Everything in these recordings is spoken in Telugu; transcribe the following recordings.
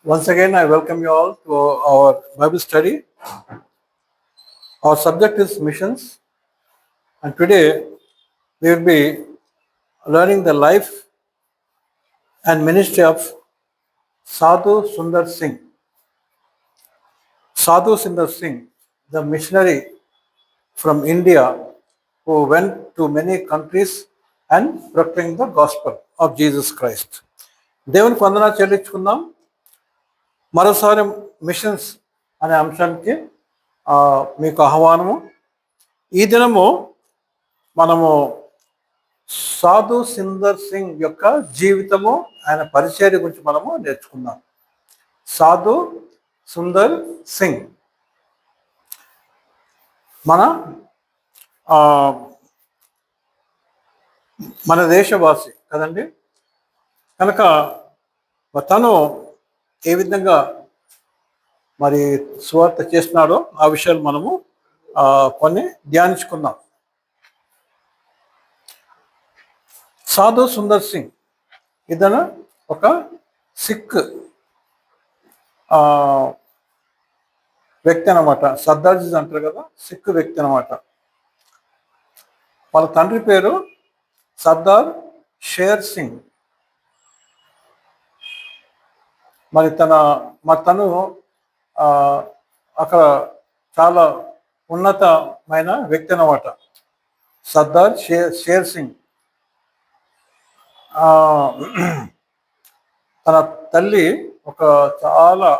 Once again, I welcome you all to our Bible study. Our subject is missions, and today we will be learning the life and ministry of Sadhu Sundar Singh. Sadhu Sundar Singh, the missionary from India who went to many countries and proclaimed the gospel of Jesus Christ. దేవునికి వందనాలు చెల్లించుకుందాం. మరోసారి మిషన్స్ అనే అంశానికి మీకు ఆహ్వానము. ఈ దినము మనము సాధు సుందర్ సింగ్ యొక్క జీవితము, ఆయన పరిచర్య గురించి మనము నేర్చుకుందాం. సాధు సుందర్ సింగ్ మన దేశవాసి కదండి. కనుక తను ఏ విధంగా మరి సువార్త చేస్తున్నాడో ఆ విషయాలు మనము కొన్ని ధ్యానించుకుందాం. సాధు సుందర్ సింగ్ ఇతను ఒక సిక్ వ్యక్తి అనమాట. సర్దార్జీ అంటారు కదా, సిక్ వ్యక్తి అనమాట. వాళ్ళ తండ్రి పేరు సర్దార్ షేర్ సింగ్. మరి తను అక్కడ చాలా ఉన్నతమైన వ్యక్తి అనమాట. సర్దార్ షేర్ సింగ్ తన తల్లి ఒక చాలా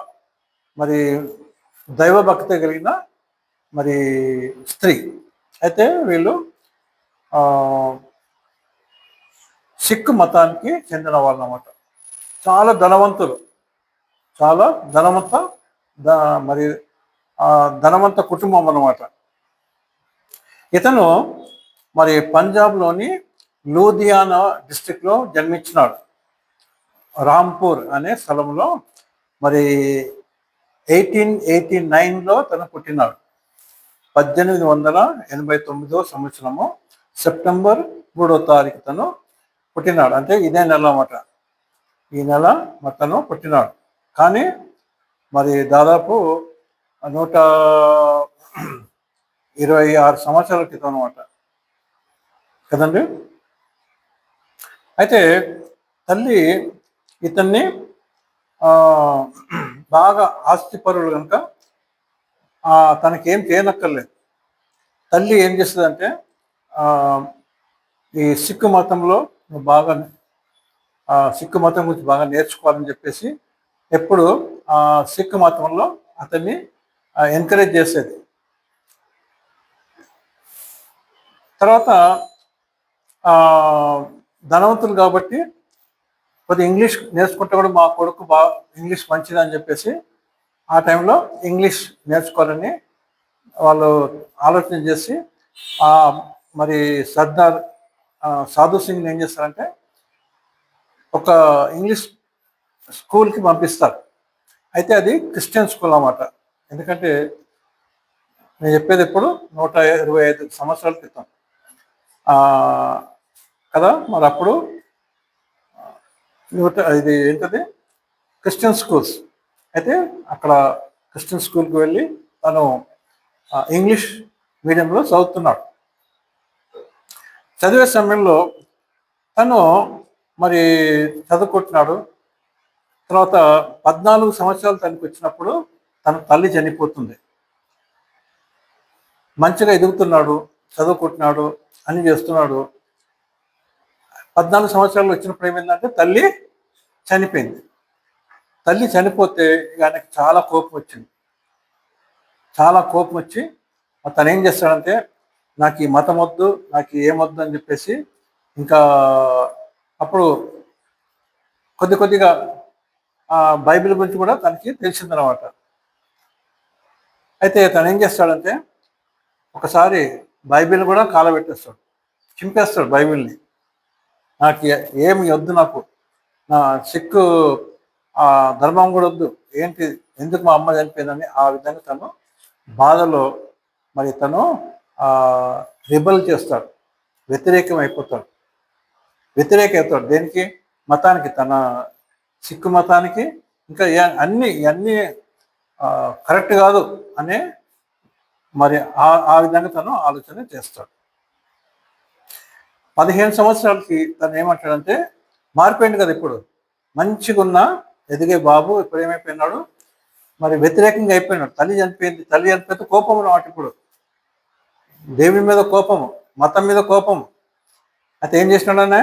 మరి దైవభక్తి కలిగిన మరి స్త్రీ. అయితే వీళ్ళు సిక్ మతానికి చెందిన వాళ్ళు అన్నమాట. చాలా ధనవంతులు, చాలా ధనవంత కుటుంబం అన్నమాట. ఇతను మరి పంజాబ్లోని లూధియానా డిస్ట్రిక్ట్లో జన్మించినాడు. రాంపూర్ అనే స్థలంలో మరి 1889లో తను పుట్టినాడు. 1889 సంవత్సరము సెప్టెంబర్ 3వ తారీఖు తను పుట్టినాడు. అంటే ఇదే నెల అన్నమాట. ఈ నెల తను పుట్టినాడు. కానీ మరి దాదాపు 126 సంవత్సరాల క్రితం అనమాట కదండి. అయితే తల్లి ఇతన్ని బాగా ఆస్తిపరులు కనుక తనకేం చేయనక్కర్లేదు. తల్లి ఏం చేస్తుందంటే ఈ సిక్కు మతంలో బాగా సిక్కు మతం గురించి బాగా నేర్చుకోవాలని చెప్పేసి ఎప్పుడు సిక్కు మతంలో అతన్ని ఎంకరేజ్ చేసేది. తర్వాత ధనవంతులు కాబట్టి కొద్దిగా ఇంగ్లీష్ నేర్చుకుంటే కూడా మా కొడుకు ఇంగ్లీష్ మంచిదని చెప్పేసి ఆ టైంలో ఇంగ్లీష్ నేర్చుకోవాలని వాళ్ళు ఆలోచన చేసి మరి సర్దార్ సాధు సింగ్ ఏం చేస్తారంటే ఒక ఇంగ్లీష్ స్కూల్కి పంపిస్తారు. అయితే అది క్రిస్టియన్ స్కూల్ అన్నమాట. ఎందుకంటే నేను చెప్పేది ఇప్పుడు 125 సంవత్సరాల క్రితం కదా. మరి అప్పుడు ఇది ఏంటది క్రిస్టియన్ స్కూల్స్. అయితే అక్కడ క్రిస్టియన్ స్కూల్కి వెళ్ళి తను ఇంగ్లీష్ మీడియంలో చదువుతున్నాడు. చదివే సమయంలో తను మరి చదువుకుంటున్నాడు. తర్వాత 14 సంవత్సరాలు తనకు వచ్చినప్పుడు తన తల్లి చనిపోతుంది. మంచిగా ఎదుగుతున్నాడు, చదువుకుంటున్నాడు, అన్ని చేస్తున్నాడు. 14 సంవత్సరాలు వచ్చినప్పుడు ఏమైందంటే తల్లి చనిపోయింది. తల్లి చనిపోతే ఆయనకి చాలా కోపం వచ్చింది. చాలా కోపం వచ్చి తను ఏం చేస్తాడంటే నాకు ఈ మతం వద్దు, నాకు ఏమొద్దు అని చెప్పేసి ఇంకా అప్పుడు కొద్దిగా బైబిల్ గురించి కూడా తనకి తెలిసిందనమాట. అయితే తను ఏం చేస్తాడంటే ఒకసారి బైబిల్ కూడా కాలబెట్టేస్తాడు, చింపేస్తాడు బైబిల్ని. నాకు ఏమి వద్దు, నాకు నా సిక్కు ధర్మం కూడా వద్దు, ఏంటి ఎందుకు మా అమ్మ చనిపోయిందని ఆ విధంగా తను బాధలో మరి తను రిబల్ చేస్తాడు, వ్యతిరేకం అవుతాడు. దేనికి? మతానికి, తన సిక్కు మతానికి ఇంకా అన్నీ కరెక్ట్ కాదు అనే మరి ఆ విధంగా తను ఆలోచన చేస్తాడు. 15 సంవత్సరాలకి తను ఏమంటాడంటే మారిపోయింది కదా, ఇప్పుడు మంచిగా ఉన్న ఎదిగే బాబు ఇప్పుడు ఏమైపోయినాడు, మరి వ్యతిరేకంగా అయిపోయినాడు. తల్లి చనిపోయితే కోపం అన్నమాట. ఇప్పుడు దేవుని మీద కోపము, మతం మీద కోపము. అయితే ఏం చేసినాడనే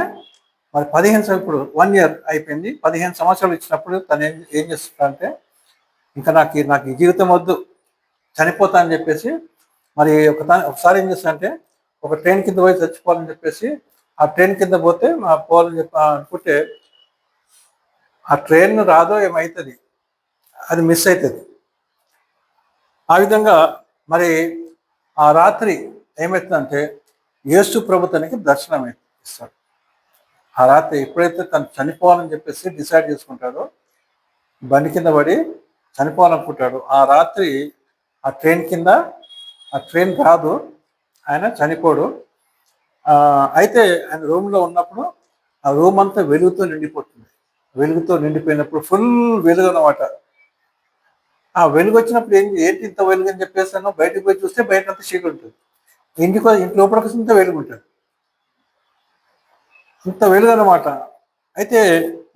మరి 15 ఇప్పుడు 1 year అయిపోయింది. 15 సంవత్సరాలు ఇచ్చినప్పుడు తను ఏం చేస్తున్నాడంటే ఇంకా నాకు ఈ జీవితం వద్దు, చనిపోతా అని చెప్పేసి మరి ఒకసారి ఏం చేస్తాడంటే ఒక ట్రైన్ కింద పోయి చచ్చిపోవాలని చెప్పేసి ఆ ట్రైన్ కింద పోవాలని చెప్పి అనుకుంటే ఆ ట్రైన్ రాదో ఏమవుతుంది, అది మిస్ అవుతుంది. ఆ విధంగా మరి ఆ రాత్రి ఏమవుతుందంటే యేసు ప్రభు తనకి దర్శనం ఇస్తాడు. ఆ రాత్రి ఎప్పుడైతే తను చనిపోవాలని చెప్పేసి డిసైడ్ చేసుకుంటాడో, బండి కింద పడి చనిపోవాలనుకుంటాడు, ఆ రాత్రి ఆ ట్రైన్ కాదు, ఆయన చనిపోడు. అయితే ఆయన రూమ్లో ఉన్నప్పుడు ఆ రూమ్ అంతా వెలుగుతో నిండిపోతుంది. వెలుగుతో నిండిపోయినప్పుడు ఫుల్ వెలుగు అన్నమాట. ఆ వెలుగు వచ్చినప్పుడు ఏంటి ఇంత వెలుగు అని చెప్పేసాను, బయటకు పోయి చూస్తే బయట అంతా చీకటి ఉంటుంది. ఇంటి లోపలికి ఇంత వెలుగు ఉంటుంది, ఇంత వెలుగు అన్నమాట. అయితే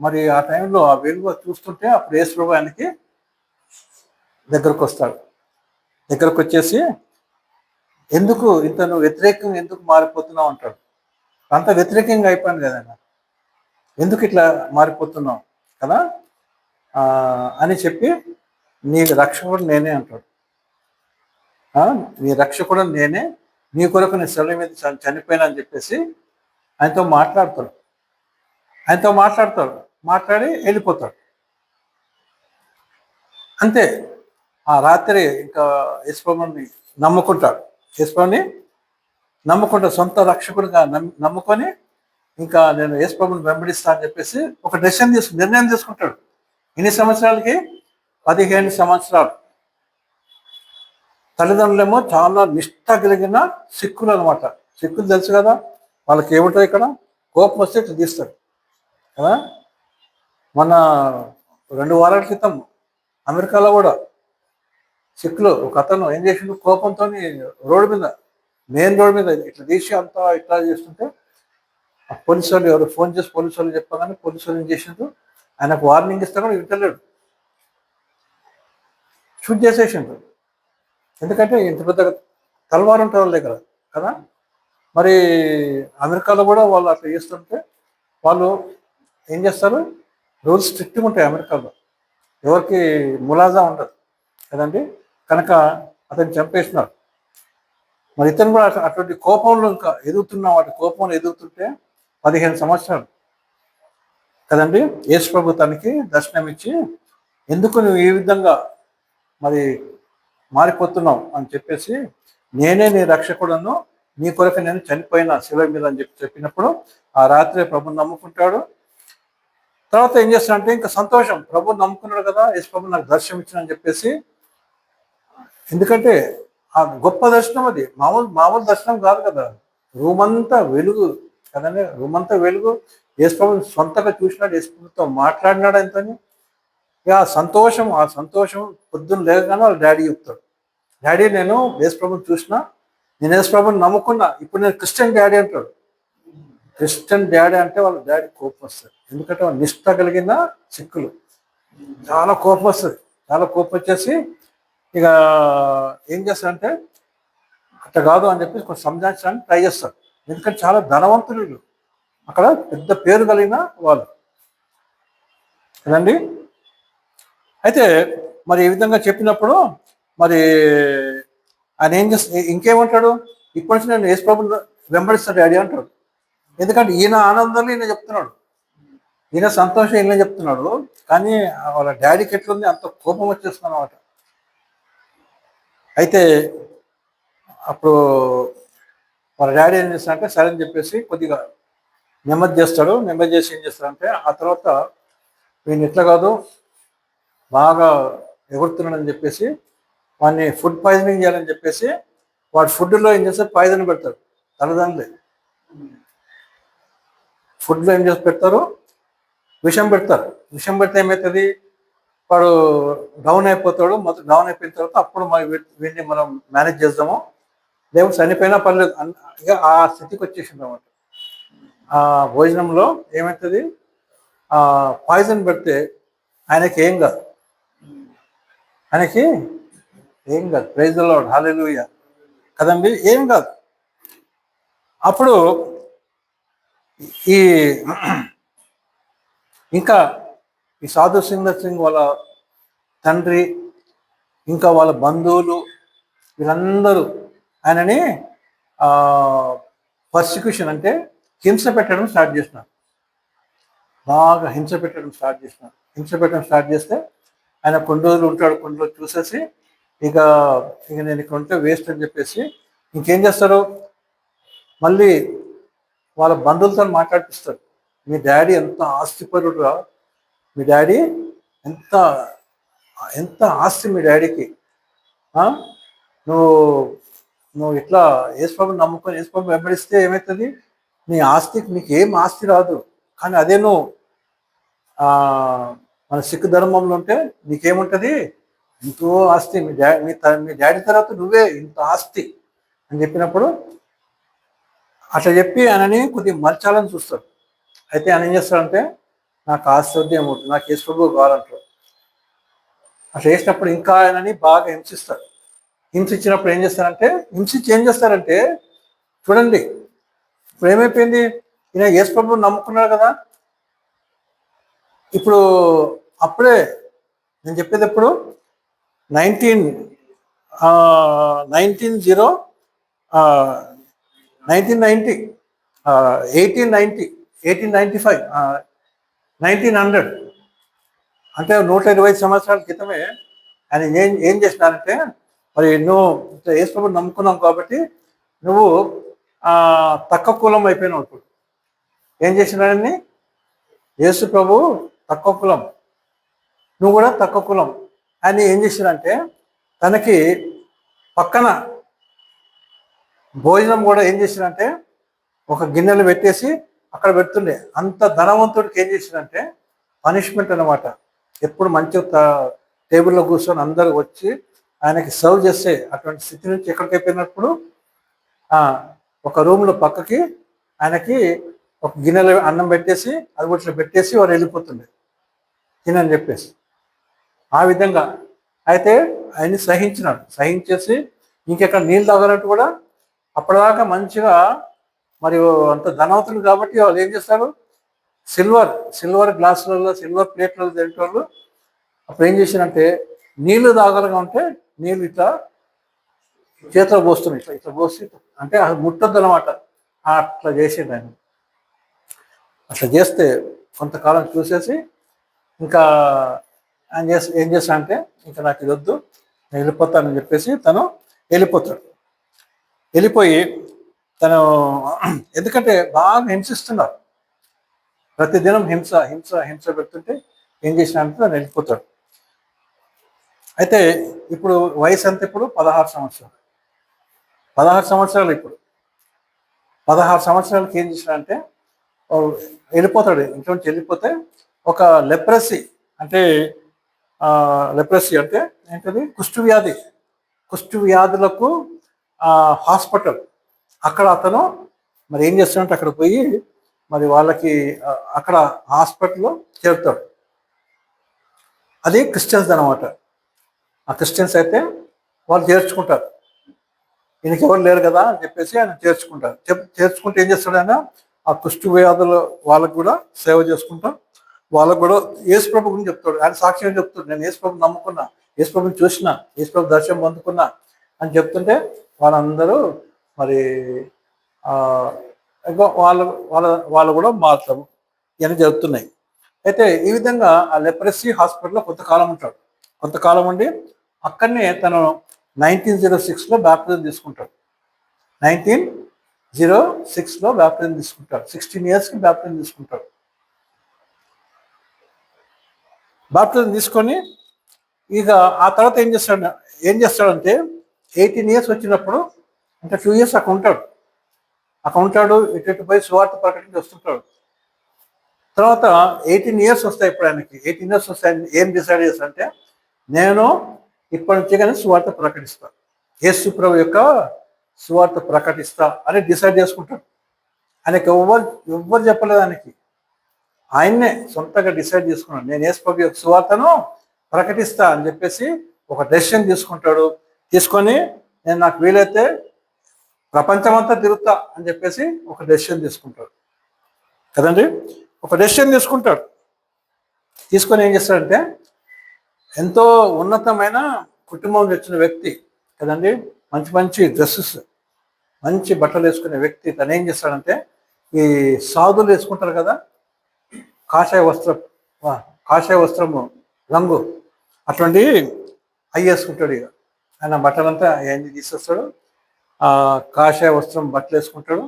మరి ఆ టైంలో ఆ వెలుగు చూస్తుంటే అప్పుడు యేసు ప్రభు ఆయనకి దగ్గరకు వస్తాడు. దగ్గరకు వచ్చేసి ఎందుకు ఇంత నువ్వు వ్యతిరేకంగా ఎందుకు మారిపోతున్నావు అంటాడు. అంత వ్యతిరేకంగా అయిపోయింది కదా, ఎందుకు ఇట్లా మారిపోతున్నావు కదా అని చెప్పి నీ రక్షకుడు నేనే అంటాడు. నీ రక్షకుడు నేనే, నీ కొరకు నేను సెలవు మీద చనిపోయినా అని చెప్పేసి ఆయనతో మాట్లాడి వెళ్ళిపోతాడు. అంతే. ఆ రాత్రి ఇంకా యేసుప్రభుని నమ్ముకుంటాడు, సొంత రక్షకుడిగా నమ్ముకొని ఇంకా నేను యేసుప్రభుని వెంబడిస్తా అని చెప్పేసి ఒక నిర్ణయం తీసుకుంటాడు. ఎన్ని సంవత్సరాలకి? 15 సంవత్సరాలు. తల్లిదండ్రులేమో చాలా నిష్ఠ కలిగిన సిక్కులు అనమాట. సిక్కులు తెలుసు కదా, వాళ్ళకి ఏమిటో ఇక్కడ కోపం వస్తే ఇట్లా తీస్తారు కదా. మన 2 వారాల క్రితం అమెరికాలో కూడా సిక్కులు ఒక అతను ఏం చేసిండు, కోపంతో మెయిన్ రోడ్ మీద ఇట్లా తీసి అంతా ఇట్లా చేస్తుంటే పోలీసు వాళ్ళు ఎవరు ఫోన్ చేసి పోలీసు వాళ్ళు చెప్పగానే పోలీసు వాళ్ళు ఏం చేసిండు, ఆయనకు వార్నింగ్ ఇస్తా కూడా వింటలేడు, షూట్ చేసేసిండు. ఎందుకంటే ఇంత పెద్ద తలవారు ఉంటుంది వాళ్ళ దగ్గర కదా. మరి అమెరికాలో కూడా వాళ్ళు అట్లా చేస్తుంటే వాళ్ళు ఏం చేస్తారు, రూల్స్ స్ట్రిక్ట్గా ఉంటాయి అమెరికాలో, ఎవరికి ములాజా ఉండదు కదండి. కనుక అతను చంపేసినారు. మరి ఇతను కూడా అటువంటి కోపంలో ఇంకా కోపంలో ఎదుగుతుంటే 15 సంవత్సరాలు కదండి. యేసు ప్రభు తనకి దర్శనం ఇచ్చి ఎందుకు నువ్వు ఈ విధంగా మరి మారిపోతున్నావు అని చెప్పేసి, నేనే నీ రక్షకుడను, నీ కొరకు నేను చనిపోయిన శిలువ మీద అని చెప్పినప్పుడు ఆ రాత్రి ప్రభుని నమ్ముకుంటాడు. తర్వాత ఏం చేస్తాడంటే ఇంకా సంతోషం, ప్రభుని నమ్ముకున్నాడు కదా, యేసు ప్రభు నాకు దర్శనం ఇచ్చిన చెప్పేసి. ఎందుకంటే ఆ గొప్ప దర్శనం, అది మామూలు దర్శనం కాదు కదా. రూమ్ అంతా వెలుగు కదండి, రూమ్ అంతా వెలుగు. యేసు ప్రభుని సొంతగా చూసినాడు, యేసు ప్రభుతో మాట్లాడినాడు ఎంతని. ఆ సంతోషం పొద్దున్న లేకగానే వాళ్ళ డాడీ చెప్తాడు, డాడీ నేను యేసు ప్రభుని చూసిన, నేను యేసు ప్రభుని నమ్ముకున్నా, ఇప్పుడు నేను క్రిస్టియన్ డాడీ అంటాడు. క్రిస్టియన్ డాడీ అంటే వాళ్ళ డాడీ కోపం వస్తుంది. ఎందుకంటే వాళ్ళు నిష్ఠ కలిగిన సిక్కులు, చాలా కోపం వస్తుంది. చాలా కోపం వచ్చేసి ఇక ఏం చేస్తారంటే అట్లా కాదు అని చెప్పి కొంచెం సంజాయించడానికి ట్రై చేస్తారు. ఎందుకంటే చాలా ధనవంతులు, అక్కడ పెద్ద పేరు కలిగిన వాళ్ళు కదండి. అయితే మరి ఈ విధంగా చెప్పినప్పుడు మరి ఆయన ఏం చేస్తా, ఇంకేమంటాడు, ఇప్పటి నుంచి నేను యేసు ప్రభుని వెంబడిస్తాడు డాడీ అంటాడు. ఎందుకంటే ఈయన ఆనందాన్ని ఈయన చెప్తున్నాడు, ఈయన సంతోషం ఈయన చెప్తున్నాడు. కానీ వాళ్ళ డాడీకి ఎట్లుంది, అంత కోపం వచ్చేస్తుంది అన్నమాట. అయితే అప్పుడు వాళ్ళ డాడీ ఏం చేస్తాడంటే సరే అని చెప్పేసి కొద్దిగా నెమ్మది చేసి ఏం చేస్తాడంటే ఆ తర్వాత వీడిని ఎట్లా కాదు బాగా ఎగురుతున్నాడని చెప్పేసి వాడిని ఫుడ్ పాయిజనింగ్ చేయాలని చెప్పేసి వాడి ఫుడ్లో ఏం చేస్తే పాయిజన్ పెడతారు. తల్లిదండ్రులే ఫుడ్లో ఏం చేసి పెడతారు, విషం పెడతారు. విషం పెడితే ఏమవుతుంది, వాడు డౌన్ అయిపోతాడు. మొత్తం డౌన్ అయిపోయిన తర్వాత అప్పుడు వీడిని మనం మేనేజ్ చేద్దాము, దేవుడు చనిపోయినా పర్లేదు ఇక ఆ స్థితికి వచ్చేసింది అనమాట. ఆ భోజనంలో ఏమవుతుంది, పాయిజన్ పెడితే ఆయనకి ఏం కాదు, ఆయనకి ఏం కాదు. ప్రైజ్ ది లార్డ్, హల్లెలూయా కదండి, ఏం కాదు. అప్పుడు ఈ ఇంకా ఈ సాధు సింగర్ సింగ్ వాళ్ళ తండ్రి, ఇంకా వాళ్ళ బంధువులు, వీళ్ళందరూ ఆయనని పర్సిక్యూషన్ అంటే హింస పెట్టడం స్టార్ట్ చేసినారు. బాగా హింస పెట్టడం స్టార్ట్ చేస్తే ఆయన కొన్ని రోజులు ఉంటాడు, కొన్ని రోజులు చూసేసి ఇక ఇక నేను ఇక్కడ ఉంటే వేస్ట్ అని చెప్పేసి ఇంకేం చేస్తారు, మళ్ళీ వాళ్ళ బంధువులతో మాట్లాడిపిస్తారు. మీ డాడీ ఎంత ఆస్తిపరుడురా, మీ డాడీ ఎంత ఎంత ఆస్తి మీ డాడీకి, నువ్వు నువ్వు ఇట్లా యేసుప్రభుని నమ్ముకొని యేసుప్రభు వెంబడిస్తే ఏమవుతుంది, నీ ఆస్తికి నీకు ఏం ఆస్తి రాదు. కానీ అదే నువ్వు మన సిక్ ధర్మంలో ఉంటే నీకేముంటుంది, ఎంతో ఆస్తి. మీ డాడీ తర్వాత నువ్వే ఇంత ఆస్తి అని చెప్పినప్పుడు అట్లా చెప్పి ఆయనని కొద్దిగా మర్చాలని చూస్తారు. అయితే ఆయన ఏం చేస్తాడంటే నాకు ఆస్తి వద్దు ఏమవుతుంది, నాకు యేసుప్రభు కావాలంటారు. అట్లా చేసినప్పుడు ఇంకా ఆయనని బాగా హింసిస్తారు. హింసించినప్పుడు ఏం చేస్తారంటే చూడండి, ఇప్పుడు ఏమైపోయింది, ఈయన యేసుప్రభు నమ్ముకున్నాడు కదా. ఇప్పుడు అప్పుడే నేను చెప్పేది ఎప్పుడు 1990 1890 1895 1900 అంటే 120 సంవత్సరాల క్రితమే ఆయన ఏం చేసినారంటే, మరి నువ్వు యేసుప్రభుని నమ్ముకున్నావు కాబట్టి నువ్వు తక్కువ కులం అయిపోయినావు. ఇప్పుడు ఏం చేసినాడని, యేసు ప్రభు తక్కువ కులం, నువ్వు కూడా తక్కువ కులం. ఆయన ఏం చేసినారంటే తనకి పక్కన భోజనం కూడా ఏం చేసినంటే ఒక గిన్నెలు పెట్టేసి అక్కడ పెడుతుండే. అంత ధనవంతుడికి ఏం చేసినంటే పనిష్మెంట్ అనమాట. ఎప్పుడు మంచిగా టేబుల్లో కూర్చొని అందరూ వచ్చి ఆయనకి సర్వ్ చేస్తే అటువంటి స్థితి నుంచి ఎక్కడికి అయిపోయినప్పుడు ఒక రూమ్లో పక్కకి ఆయనకి ఒక గిన్నెలో అన్నం పెట్టేసి అది ఇట్లా పెట్టేసి వారు వెళ్ళిపోతుండే తినని చెప్పేసి. ఆ విధంగా అయితే ఆయన్ని సహించేసి ఇంకెక్కడ నీళ్ళు తాగాలంటే కూడా అప్పటిదాకా మంచిగా మరి అంత ధనవంతులు కాబట్టి వాళ్ళు ఏం చేస్తారు, సిల్వర్ గ్లాసులలో సిల్వర్ ప్లేట్లలో తింటోళ్ళు. అప్పుడు ఏం చేశారంటే నీళ్లు తాగలుగా ఉంటే నీళ్ళు ఇట్లా చేతిలో పోస్తున్నాయి, ఇట్లా పోసి అంటే అది ముట్టద్దు అనమాట. అట్లా చేసిండు ఆయన. అట్లా చేస్తే కొంతకాలం చూసేసి ఇంకా ఆయన ఏం చేస్తా అంటే ఇంకా నాకు ఇది వద్దు, నేను వెళ్ళిపోతానని చెప్పేసి తను వెళ్ళిపోయి తను ఎందుకంటే బాగా హింసిస్తున్నారు, ప్రతిదినం హింస పెడుతుంటే ఏం చేసినంటే తను వెళ్ళిపోతాడు. అయితే ఇప్పుడు వయసు అంతా ఇప్పుడు 16 సంవత్సరాలు. 16 సంవత్సరాలు ఇప్పుడు 16 సంవత్సరాలకి ఏం చేసినంటే వెళ్ళిపోతాడు. ఇంట్లో నుంచి వెళ్ళిపోతే ఒక లెప్రసీ అంటే ఏంటది, కుష్టు వ్యాధులకు హాస్పిటల్, అక్కడ అతను మరి ఏం చేస్తాడంటే అక్కడ పోయి మరి వాళ్ళకి అక్కడ హాస్పిటల్లో చేరుతాడు. అది క్రిస్టియన్స్ అనమాట. ఆ క్రిస్టియన్స్ అయితే వాళ్ళు చేర్చుకుంటారు, ఈయనకి ఎవరు లేరు కదా అని చెప్పేసి ఆయన చేర్చుకుంటే ఏం చేస్తాడు ఆయన, ఆ కుష్టు వ్యాధుల వాళ్ళకు కూడా సేవ చేసుకుంటాం. వాళ్ళకు కూడా యేసుప్రభు గురించి చెప్తాడు. ఆయన సాక్ష్యం చెప్తాడు, నేను యేసుప్రభు నమ్ముకున్నా, యేసుప్రభుని చూసిన, యేసుప్రభు దర్శనం పొందుకున్నా అని చెప్తుంటే వాళ్ళందరూ మరి వాళ్ళు కూడా మారుతారు, ఇవన్నీ జరుగుతున్నాయి. అయితే ఈ విధంగా ఆ లెప్రసీ హాస్పిటల్లో కొంతకాలం ఉండి అక్కడనే తను 1906లో బ్యాప్టిజం తీసుకుంటాడు. 1906లో బ్యాప్టిజం తీసుకుంటాడు. 16 ఇయర్స్కి బ్యాప్టిజం తీసుకుంటాడు. బ్యాప్టిజం తీసుకొని ఇక ఆ తర్వాత ఏం చేస్తాడంటే 18 ఇయర్స్ వచ్చినప్పుడు అంటే 2 ఇయర్స్ అక్కడ ఉంటాడు. ఇటు పోయి సువార్త ప్రకటించి వస్తుంటాడు. తర్వాత 18 ఇయర్స్ వస్తాయి. ఇప్పుడు ఆయనకి 18 ఇయర్స్ వస్తాయి. ఏం డిసైడ్ చేస్తారంటే నేను ఇప్పటి నుంచి కానీ సువార్త ప్రకటిస్తా, యేసు ప్రభు యొక్క సువార్త ప్రకటిస్తా అని డిసైడ్ చేసుకుంటాడు. ఆయనకి ఎవ్వరు చెప్పలేదు. ఆయన్నే సొంతగా డిసైడ్ చేసుకున్నాడు, నేను యేసు ప్రభు యొక్క సువార్తను ప్రకటిస్తా అని చెప్పేసి ఒక డెసిషన్ తీసుకుంటాడు. తీసుకొని నేను నాకు వీలైతే ప్రపంచమంతా తిరుగుతా అని చెప్పేసి ఒక డెసిషన్ తీసుకుంటాడు కదండి. ఒక డెసిషన్ తీసుకుంటాడు. తీసుకొని ఏం చేస్తాడంటే ఎంతో ఉన్నతమైన కుటుంబం వచ్చిన వ్యక్తి కదండి, మంచి మంచి డ్రెస్సెస్, మంచి బట్టలు వేసుకునే వ్యక్తి తను ఏం చేస్తాడంటే ఈ సాధులు వేసుకుంటారు కదా కాషాయ వస్త్రము రంగు అటువంటి అవి వేసుకుంటాడు. ఇక ఆయన బట్టలంతా అవన్నీ తీసేస్తాడు, కాషాయ వస్త్రం బట్టలు వేసుకుంటాడు.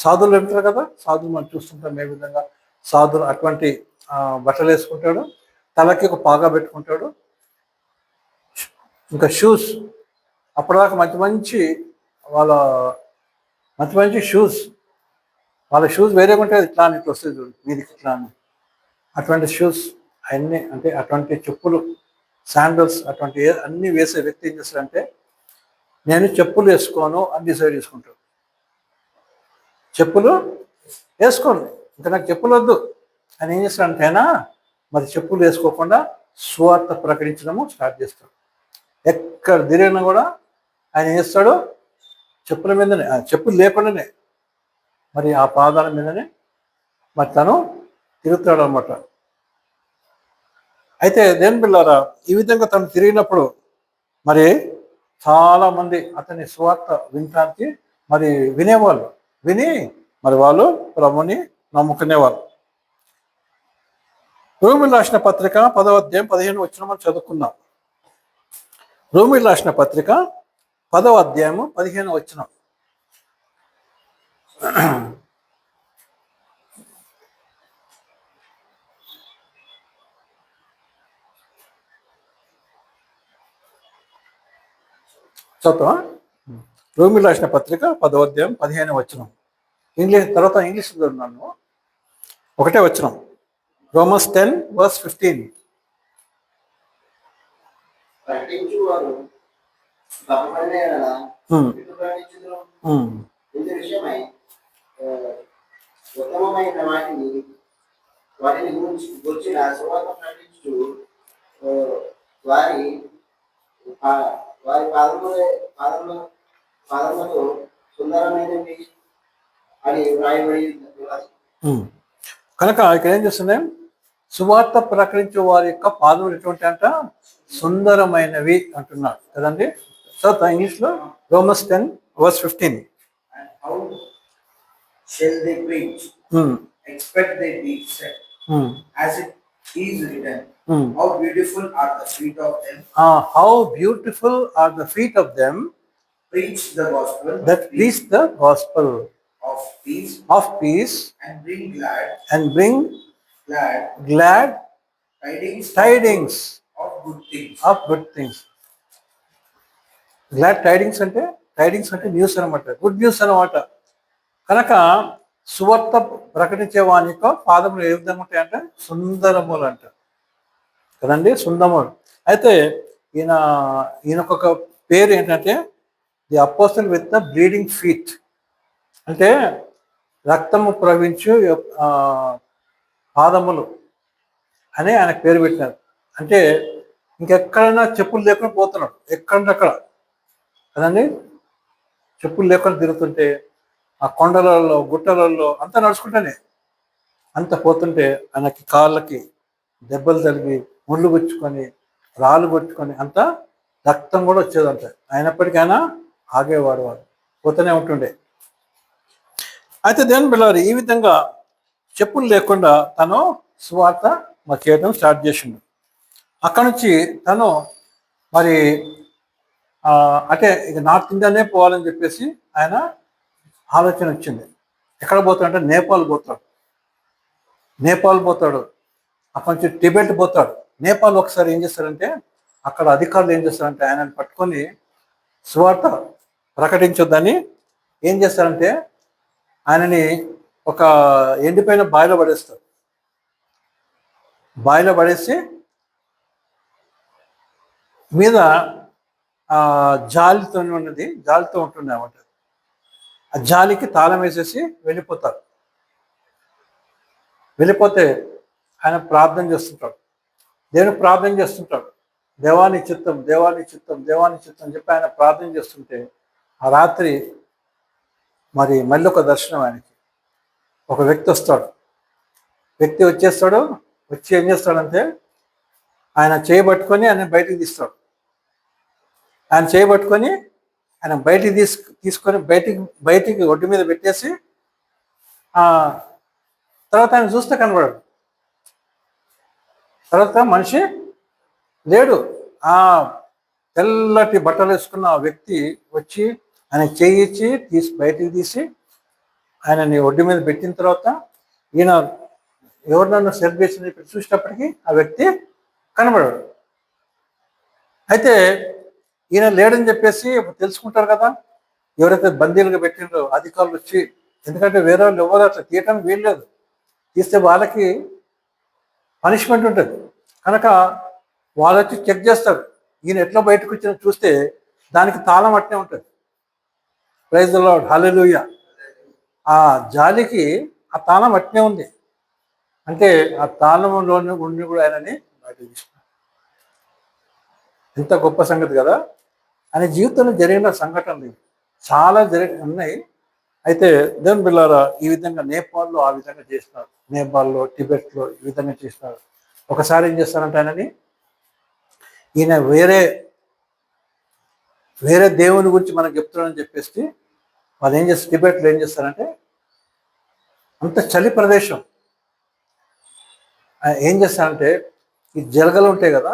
సాధువులు ఉంటారు కదా, సాధువులు మనం చూస్తుంటాం ఏ విధంగా సాధువులు అటువంటి బట్టలు వేసుకుంటాడు. తలకి ఒక పాగా పెట్టుకుంటాడు. ఇంకా షూస్ అప్పటిదాకా మంచి మంచి షూస్, వాళ్ళ షూస్ వేరేగా ఉంటాయి. ఇట్లా అని ఇట్లా వస్తుంది చూడు వీధికి ఇట్లా అని, అటువంటి షూస్ అవన్నీ, అంటే అటువంటి చెప్పులు, శాండల్స్ అటువంటి అన్నీ వేసే వ్యక్తి ఏం చేస్తాడంటే నేను చెప్పులు వేసుకోను అని డిసైడ్ చేసుకుంటాడు. చెప్పులు వేసుకోండి, ఇంకా నాకు చెప్పులు వద్దు అని ఏం చేస్తాడంటే ఆయన మరి చెప్పులు వేసుకోకుండా సువార్త ప్రకటించడము స్టార్ట్ చేస్తాడు. ఎక్కడ తిరిగినా కూడా ఆయన ఏం చేస్తాడు, చెప్పుల మీదనే, చెప్పులు లేకుండానే మరి ఆ పాదాల మీదనే మరి తను తిరుగుతాడు అనమాట. అయితే దేని పిల్లారా, ఈ విధంగా తను తిరిగినప్పుడు మరి చాలామంది అతని సువార్త వినటానికి మరి వినేవాళ్ళు, విని మరి వాళ్ళు ప్రభుని నమ్ముకునేవాళ్ళు. రోమీయులకు రాసిన పత్రిక 10వ అధ్యాయం 15 వచనం మనం చదువుకున్నాం. రోమీయులకు రాసిన పత్రిక 10వ అధ్యాయము 15 వచనం. చదువుతా. రోమీయులకు రాసిన పత్రిక 10వ అధ్యాయం 15 వచనం. తర్వాత ఇంగ్లీష్ చదువుతున్నాను. ఒకటే వచనం, Romans 10:15. ఉత్తమమైన వాటిని గురించిన సువార్త ప్రకటించు వారి పాదములకు సుందరమైనవి అని వ్రాయబడి. కనుక ఇక్కడ ఏం చేస్తున్నాయి, సువార్త ప్రకటించే వారి యొక్క పాదములు ఎటువంటి అంట సుందరమైనవి అంటున్నాడు కదండి. సో ఇంగ్లీష్లో Romans 10:15. How shall they preach? Expect they be said, as it is written, how beautiful are the feet of them. How beautiful are the feet of them preach the gospel. That preach the gospel of peace, and bring glad tidings of good things. Glad tidings అంటే న్యూస్ అనమాట, గుడ్ న్యూస్ అనమాట. కనుక సువార్త ప్రకటించే వాని యొక్క పాదములు ఏ విధంగా ఉంటాయంటే సుందరములు అంట కదండి, సుందరములు. అయితే ఈయనకొక పేరు ఏంటంటే the apostle with the bleeding feet, అంటే రక్తము ప్రవహించు పాదములు అని ఆయనకు పేరు పెట్టినారు. అంటే ఇంకెక్కడైనా చెప్పులు లేకుండా పోతున్నాడు, ఎక్కడక్కడ కదండి. చెప్పులు లేకుండా తిరుగుతుంటే ఆ కొండలలో గుట్టలలో అంతా నడుచుకుంటానే అంత పోతుంటే ఆయనకి కాళ్ళకి దెబ్బలు తగిలి ముళ్ళు గుచ్చుకొని రాళ్ళు కొట్టుకొని అంత రక్తం కూడా వచ్చేదంట. అయినప్పటికైనా ఆగేవాడు, వాడు పోతూనే ఉంటుండే. అయితే దేని బిళ్ళారు ఈ విధంగా చెప్పులు లేకుండా తను సువార్త మరి చేయడం స్టార్ట్ చేసిండు. అక్కడ నుంచి తను మరి అంటే ఇక నార్త్ ఇండియానే పోవాలని చెప్పేసి ఆయన ఆలోచన వచ్చింది. ఎక్కడ పోతాడంటే నేపాల్ పోతాడు, అక్కడి నుంచి టిబెట్ పోతాడు. నేపాల్ ఒకసారి ఏం చేస్తారంటే అక్కడ అధికారులు ఏం చేస్తారంటే ఆయనను పట్టుకొని సువార్త ప్రకటించొద్దని ఏం చేస్తారంటే ఆయనని ఒక ఎండిపోయిన బావిలో పడేస్తారు. బావిలో పడేసి మీద జాలితో ఉన్నది, జాలితో ఉంటుండే అన్నమాట. ఆ జాలికి తాళం వేసేసి వెళ్ళిపోతారు. వెళ్ళిపోతే ఆయన ప్రార్థన చేస్తుంటాడు, దేవుని ప్రార్థన చేస్తుంటాడు. దేవాని చిత్తం, దేవాని చిత్తం, దేవాని చిత్తం అని చెప్పి ఆయన ప్రార్థన చేస్తుంటే ఆ రాత్రి మరి మళ్ళీ ఒక దర్శనం ఆయనకి. ఒక వ్యక్తి వస్తాడు, వ్యక్తి వచ్చేస్తాడు. వచ్చి ఏం చేస్తాడంటే ఆయన చేయబట్టుకొని ఆయన బయటికి తీస్తాడు. ఆయన చేయబట్టుకొని ఆయన బయటికి తీసుకొని బయటికి ఒడ్డు మీద పెట్టేసి తర్వాత ఆయన చూస్తే కనబడడు. తర్వాత మనిషి లేడు. ఆ తెల్లటి బట్టలు వేసుకున్న ఆ వ్యక్తి వచ్చి ఆయన చేయించి బయటికి తీసి ఆయనని ఒడ్డు మీద పెట్టిన తర్వాత ఈయన ఎవరినన్నా సెర్వ్ చేసి చూసేటప్పటికి ఆ వ్యక్తి కనబడడు. అయితే ఈయన లేడని చెప్పేసి తెలుసుకుంటారు కదా, ఎవరైతే బందీలుగా పెట్టిండ్రో అధికారులు వచ్చి. ఎందుకంటే వేరే వాళ్ళు ఎవరు అట్లా తీయటానికి వీల్లేదు, తీస్తే వాళ్ళకి పనిష్మెంట్ ఉంటుంది కనుక వాళ్ళు వచ్చి చెక్ చేస్తారు. ఈయన ఎట్లా బయటకు వచ్చిన చూస్తే దానికి తాళం అట్నే ఉంటుంది. ప్రైజ్ ది లార్డ్, హల్లెలూయా. ఆ జాలికి ఆ తాళం అట్నే ఉంది. అంటే ఆ తాళంలోని ఉండి కూడా ఆయనని బయటకు తీసుకున్నాడు. ఎంత గొప్ప సంగతి కదా. ఆయన జీవితంలో జరిగిన సంఘటనలు చాలా ఉన్నాయి. అయితే దేవుని బిడ్డలారా, ఈ విధంగా నేపాల్లో ఆ విధంగా చేసినారు, నేపాల్లో టిబెట్లో ఈ విధంగా చేసినారు. ఒకసారి ఏం చేస్తారంటే ఆయనని ఈయన వేరే దేవుని గురించి మనకు చెప్తున్నాడని చెప్పేసి వాళ్ళు ఏం చేస్తారు, టిబెట్లో ఏం చేస్తారంటే అంత చలి ప్రదేశం. ఏం చేస్తారంటే ఈ జలగలు ఉంటాయి కదా,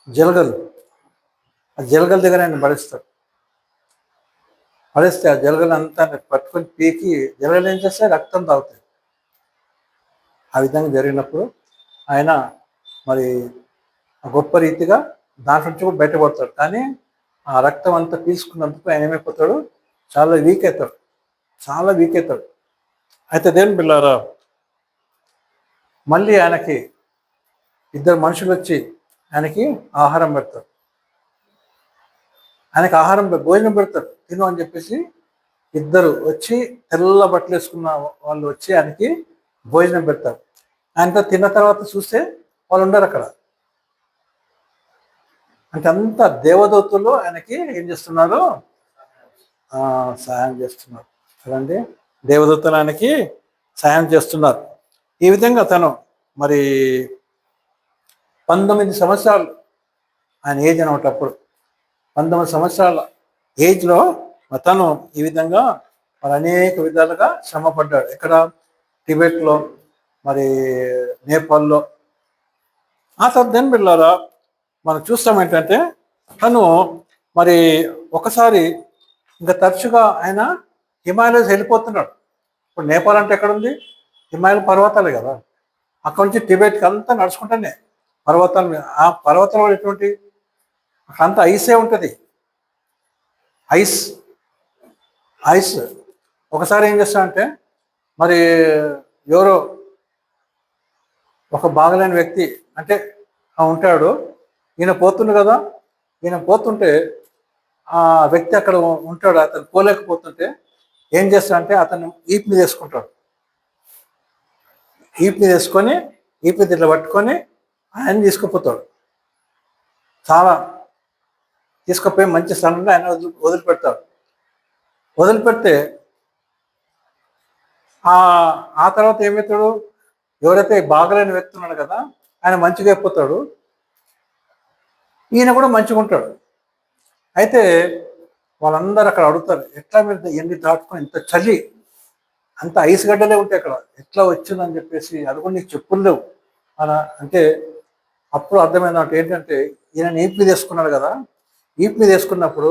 జలగలు, ఆ జలగల దగ్గర ఆయన పడేస్తే ఆ జలగలు అంతా పట్టుకొని పీకి జలగలు ఏం చేస్తే రక్తం తాగుతాయి. ఆ విధంగా జరిగినప్పుడు ఆయన మరి గొప్ప రీతిగా దాంట్లో నుంచి కూడా బయటపడతాడు. కానీ ఆ రక్తం అంతా పీల్చుకున్నందుకు ఆయన ఏమైపోతాడు, చాలా వీక్ అవుతాడు. అయితే దేవుని బిడ్డలారా, మళ్ళీ ఆయనకి ఇద్దరు మనుషులు వచ్చి ఆయనకి ఆహారం పెడతారు. ఆయనకి భోజనం పెడతారు, తిను అని చెప్పేసి. ఇద్దరు వచ్చి తెల్ల బట్టలు వేసుకున్న వాళ్ళు వచ్చి ఆయనకి భోజనం పెడతారు. ఆయనతో తిన్న తర్వాత చూస్తే వాళ్ళు ఉండరు అక్కడ. అంటే అంత దేవదూతలు ఆయనకి ఏం చేస్తున్నారు, సహాయం చేస్తున్నారు కదండి. దేవదూతలు ఆయనకి సహాయం చేస్తున్నారు. ఈ విధంగా తను మరి 19 సంవత్సరాలు ఆయన ఏజ్ అనమాట. అప్పుడు 19 సంవత్సరాల ఏజ్లో తను ఈ విధంగా మరి అనేక విధాలుగా శ్రమపడ్డాడు. ఎక్కడ, టిబెట్లో, మరి నేపాల్లో. ఆ తర్వాత దేని బిడ్డలారా మనం చూస్తాం ఏంటంటే తను మరి ఒకసారి ఇంకా తరచుగా ఆయన హిమాలయస్ వెళ్ళిపోతున్నాడు. ఇప్పుడు నేపాల్ అంటే ఎక్కడ ఉంది, హిమాలయ పర్వతాలే కదా. అక్కడ నుంచి టిబెట్కి అంతా నడుచుకుంటానే పర్వతాల మీద. ఆ పర్వతాల వల్ల ఎటువంటి అక్కడంతా ఐసే ఉంటుంది, ఐస్. ఒకసారి ఏం చేస్తాడంటే మరి ఎవరో ఒక బాగలేని వ్యక్తి అంటే ఉంటాడు. ఈయన పోతుండు కదా, ఈయన పోతుంటే ఆ వ్యక్తి అక్కడ ఉంటాడు. అతను పోలేకపోతుంటే ఏం చేస్తాడంటే అతను ఈపు మీద వేసుకుంటాడు. ఈపు మీద వేసుకొని ఈపు మీద ఇట్లా పట్టుకొని ఆయన తీసుకుపోతాడు. చాలా తీసుకుపోయి మంచి స్థలంలో ఆయన వదిలిపెడతాడు. వదిలిపెడితే ఆ తర్వాత ఏమవుతాడు, ఎవరైతే బాగలేని వ్యక్తి ఉన్నాడు కదా ఆయన మంచిగా అయిపోతాడు, ఈయన కూడా మంచిగా ఉంటాడు. అయితే వాళ్ళందరూ అక్కడ అడుగుతారు, ఎట్లా మీరు ఎన్ని దాటుకొని ఇంత చలి, అంత ఐస్ గడ్డలే ఉంటాయి అక్కడ, ఎట్లా వచ్చిందని చెప్పేసి. అది కూడా నీకు చెప్పులు లేవు అలా అంటే. అప్పుడు అర్థమైందంటే ఏంటంటే ఈయన ఈపు మీద వేసుకున్నాడు కదా, ఈపు మీద వేసుకున్నప్పుడు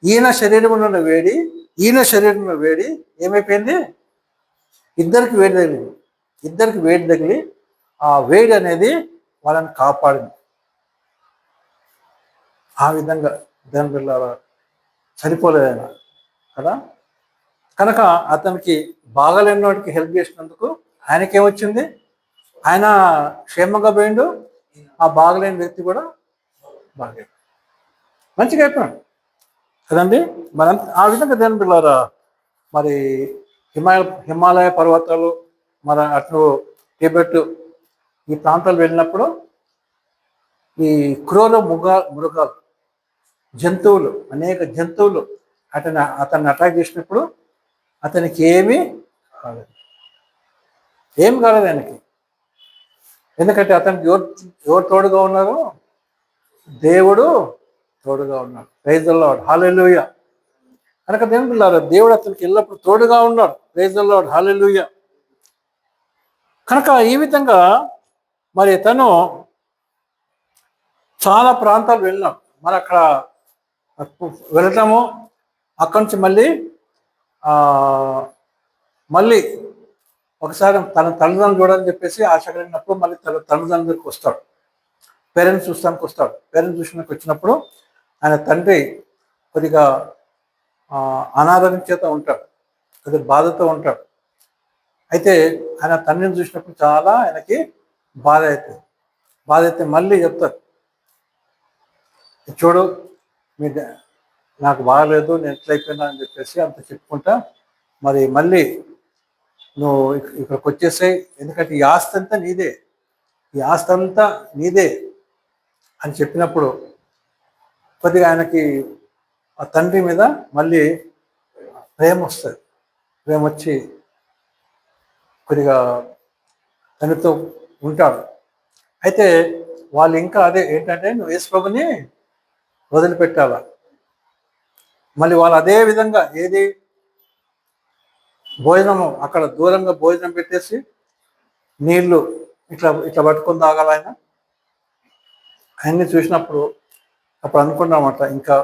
ఈయన శరీరంలో ఉన్న వేడి, ఈయన శరీరంలో వేడి ఏమైపోయింది, ఇద్దరికి వేడి తగిలి ఆ వేడి అనేది వాళ్ళని కాపాడింది. ఆ విధంగా దాని వల్ల చనిపోలేదు ఆయన కదా. కనుక అతనికి బాగాలేని వాడికి హెల్ప్ చేసినందుకు ఆయనకేమొచ్చింది, ఆయన క్షేమంగా పోయిండు, ఆ బాగలేని వ్యక్తి కూడా బాగా మంచిగా అయిపోయాడు కదండి. మరి ఆ విధంగా దేని పిల్లరా, మరి హిమాలయ పర్వతాలు, మరి అటు టిబెట్ ఈ ప్రాంతాలు వెళ్ళినప్పుడు ఈ క్రూర మృగాలు, జంతువులు, అనేక జంతువులు అతన్ని అటాక్ చేసినప్పుడు అతనికి ఏమీ కాలేదు, ఏం కాలేదు ఆయనకి. ఎందుకంటే అతనికి ఎవరు తోడుగా ఉన్నారు? దేవుడు తోడుగా ఉన్నాడు. ప్రైజ్ ది లార్డ్, హల్లెలూయా. కనుక దేవుడు అతనికి ఎల్లప్పుడు తోడుగా ఉన్నాడు. ప్రైజ్ ది లార్డ్, హల్లెలూయా. కనుక ఈ విధంగా మరి తను చాలా ప్రాంతాలు వెళ్ళినాం. మరి అక్కడ వెళ్ళటము, అక్కడి నుంచి మళ్ళీ ఒకసారి తన తల్లిదండ్రులు చూడాలని చెప్పేసి ఆశ కలిగినప్పుడు మళ్ళీ తన తల్లిదండ్రులకు వస్తాడు, పేరెంట్స్ చూస్తానికి వస్తాడు. పేరెంట్స్ చూసినానికి వచ్చినప్పుడు ఆయన తండ్రి కొద్దిగా అనారోగ్యం చేత ఉంటాడు, కొద్దిగా బాధతో ఉంటాడు. అయితే ఆయన తండ్రిని చూసినప్పుడు చాలా ఆయనకి బాధ అవుతుంది. బాధ అయితే మళ్ళీ చెప్తారు, చూడు నాకు బాగలేదు, నేను ఎట్లయిపోయినా అని చెప్పేసి అంత చెప్పుకుంటా మరి మళ్ళీ నువ్వు ఇక్కడికి వచ్చేసాయి, ఎందుకంటే ఈ ఆస్తి అంతా నీదే, ఈ ఆస్తి అంతా నీదే అని చెప్పినప్పుడు కొద్దిగా ఆయనకి ఆ తండ్రి మీద మళ్ళీ ప్రేమ వస్తుంది. ప్రేమ వచ్చి కొద్దిగా తనతో ఉంటాడు. అయితే వాళ్ళు ఇంకా అదే ఏంటంటే, నువ్వు యేసు ప్రభుని వదిలిపెట్టాల. మళ్ళీ వాళ్ళు అదే విధంగా ఏది భోజనము అక్కడ దూరంగా భోజనం పెట్టేసి నీళ్లు ఇట్లా ఇట్లా పట్టుకొని తాగాల. ఆయన ఆయన్ని చూసినప్పుడు అప్పుడు అనుకున్నామట, ఇంకా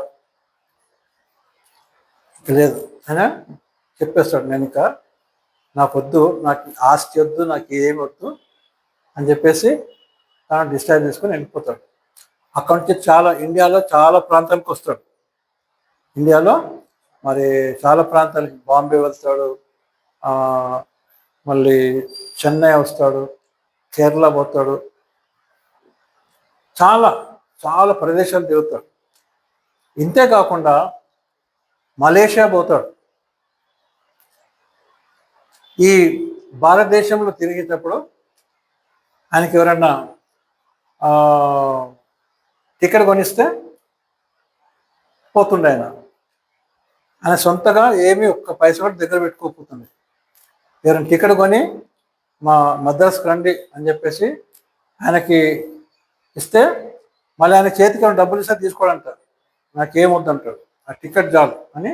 లేదు. ఆయన చెప్పేస్తాడు, నేను ఇంకా నాకొద్దు, నాకు ఆస్తి వద్దు, నాకు ఏమి వద్దు అని చెప్పేసి తను డిశ్చార్జ్ చేసుకొని వెళ్ళిపోతాడు. అక్కడి నుంచి ఇండియాలో చాలా ప్రాంతాలకు వస్తాడు. ఇండియాలో మరి చాలా ప్రాంతాలకి బాంబే వెళ్తాడు, మళ్ళీ చెన్నై వస్తాడు, కేరళ పోతాడు, చాలా చాలా ప్రదేశాలు తిరుగుతాడు. ఇంతే కాకుండా మలేషియా పోతాడు. ఈ భారతదేశంలో తిరిగేటప్పుడు ఆయనకి ఎవరన్నా టికెట్ కొనిస్తే పోతుండే. ఆయన సొంతగా ఏమీ ఒక్క పైసా కూడా దగ్గర పెట్టుకోకపోతుంది. ఎవరైనా టికెట్ కొని మా మద్రాసుకు రండి అని చెప్పేసి ఆయనకి ఇస్తే మళ్ళీ ఆయన చేతికి ఏమైనా డబ్బులు ఇస్తే తీసుకోవాలంటారు, నాకేమొద్దంటాడు, ఆ టికెట్ చాలు అని.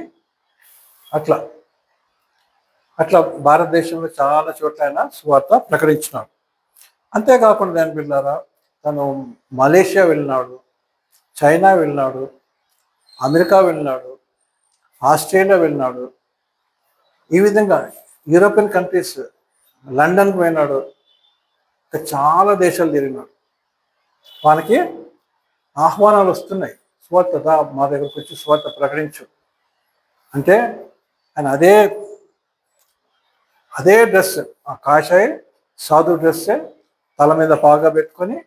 అట్లా అట్లా భారతదేశంలో చాలా చోట్ల ఆయన సువార్త ప్రకటించినాడు. అంతేకాకుండా దాని పిల్లారా, తను మలేషియా వెళ్ళినాడు, చైనా వెళ్ళినాడు, అమెరికా వెళ్ళినాడు, ఆస్ట్రేలియా వెళ్ళినాడు, ఈ విధంగా యూరోపియన్ కంట్రీస్, లండన్కి పోయినాడు, ఇంకా చాలా దేశాలు తిరిగినాడు. వాళ్ళకి ఆహ్వానాలు వస్తున్నాయి, సువార్త మా దగ్గరకు వచ్చి సువార్త ప్రకటించు అంటే. ఆయన అదే డ్రెస్, ఆ కాషాయ సాధు డ్రెస్సే తల మీద పాగా పెట్టుకొని,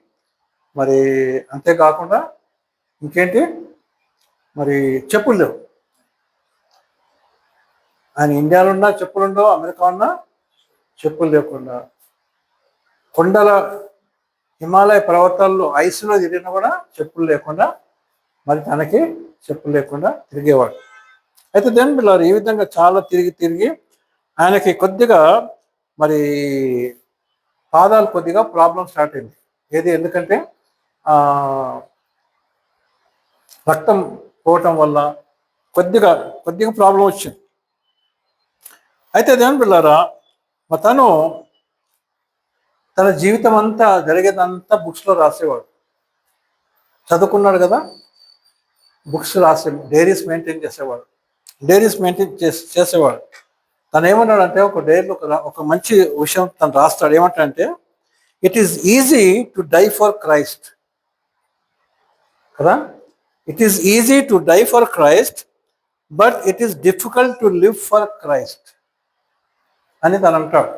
మరి అంతేకాకుండా ఇంకేంటి మరి చెప్పులు లేవు. ఆయన ఇండియాలో ఉన్నా చెప్పులు ఉండవు, అమెరికా ఉన్నా చెప్పులు లేకుండా, కొండల హిమాలయ పర్వతాల్లో ఐస్లో తిరిగినా కూడా చెప్పులు లేకుండా, మరి తనకి చెప్పులు లేకుండా తిరిగేవాడు. అయితే దేని పిల్లలు ఈ విధంగా చాలా తిరిగి ఆయనకి కొద్దిగా మరి పాదాలు కొద్దిగా ప్రాబ్లం స్టార్ట్ అయింది. ఏది ఎందుకంటే రక్తం పోవటం వల్ల కొద్దిగా ప్రాబ్లం వచ్చింది. అయితే దేని పిల్లారా, తన జీవితం అంతా జరిగేదంతా బుక్స్లో రాసేవాడు. చదువుకున్నాడు కదా, బుక్స్ రాసే డైరీస్ మెయింటైన్ చేసేవాడు. తను ఏమన్నాడంటే, ఒక డైరీలో ఒక మంచి విషయం తను రాస్తాడు. ఏమంటాడంటే, it is easy to die for Christ కదా, it is easy to die for Christ, but it is difficult to live for Christ అని తను అంటాడు.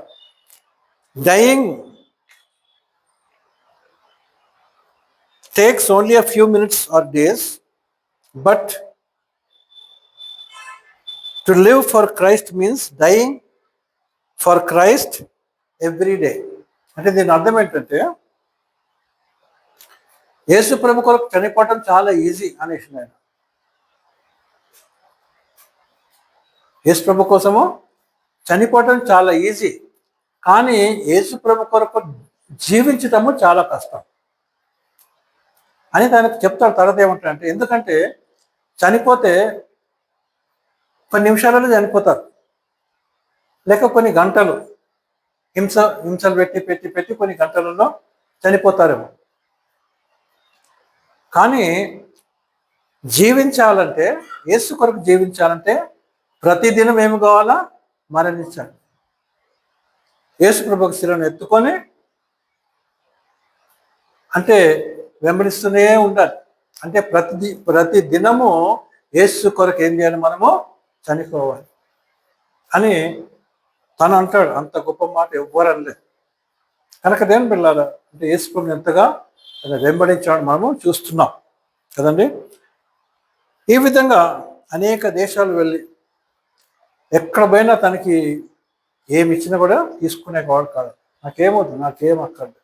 Dying takes only a few minutes or days, but to live for Christ means dying for Christ every day. అంటే దీని అర్థం ఏంటంటే యేసు ప్రభు కొరకు చనిపోవటం చాలా ఈజీ అనేసి ఆయన. యేసు ప్రభు కోసము చనిపోవటం చాలా ఈజీ, కానీ యేసు ప్రభు కొరకు జీవించటము చాలా కష్టం అని దానికి చెప్తాడు. తర్వాత ఏమంటాడంటే, ఎందుకంటే చనిపోతే కొన్ని నిమిషాలలో చనిపోతారు, లేక కొన్ని గంటలు హింసలు పెట్టి కొన్ని గంటలలో చనిపోతారేమో. కానీ జీవించాలంటే, యేసు కొరకు జీవించాలంటే ప్రతిదినం ఏమి కావాలా? మరణించాలి. యేసు ప్రభుకు శిలను ఎత్తుకొని అంటే వెంబడిస్తూనే ఉండాలి. అంటే ప్రతి దినము యేసు కొరకు ఏం చేయాలి? మనము చనిపోవాలి అని తను అంటాడు. అంత గొప్ప మాట ఎవ్వరు అనలేదు. కనుక దేని పిల్లారా, అంటే యేసు ప్రభుని ఎంతగా వెంబడించాడు మనము చూస్తున్నాం కదండి. ఈ విధంగా అనేక దేశాలు వెళ్ళి ఎక్కడ పోయినా తనకి ఏమి ఇచ్చినా కూడా తీసుకునేవాడు కాదు. నాకేమవుతుంది, నాకేం అక్కర్లేదు.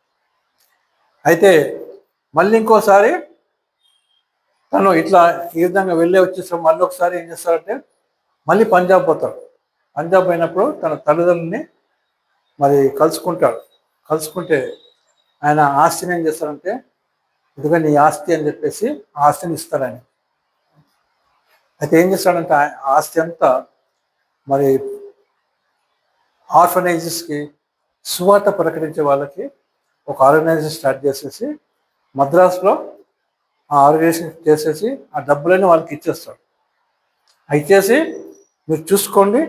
అయితే మళ్ళీ ఇంకోసారి తను ఇట్లా ఈ విధంగా వెళ్ళి వచ్చేసాం. మళ్ళీ ఒకసారి ఏం చేస్తాడంటే మళ్ళీ పంజాబ్ పోతాడు. పంజాబ్ పోయినప్పుడు తన తల్లిదండ్రులని మరి కలుసుకుంటే ఆయన ఆస్తిని ఏం చేస్తాడంటే, ఇదిగో నీ ఆస్తి అని చెప్పేసి ఆ ఆస్తిని ఇస్తాడు ఆయన. అయితే ఏం చేస్తాడంటే ఆ ఆస్తి అంతా మరి ఆర్ఫనైజెస్కి, సువార్త ప్రకటించే వాళ్ళకి ఒక ఆర్గనైజేషన్ స్టార్ట్ చేసేసి మద్రాసులో ఆ ఆర్గనైజేషన్ చేసేసి ఆ డబ్బులన్నీ వాళ్ళకి ఇచ్చేస్తాడు. ఇచ్చేసి మీరు చూసుకోండి,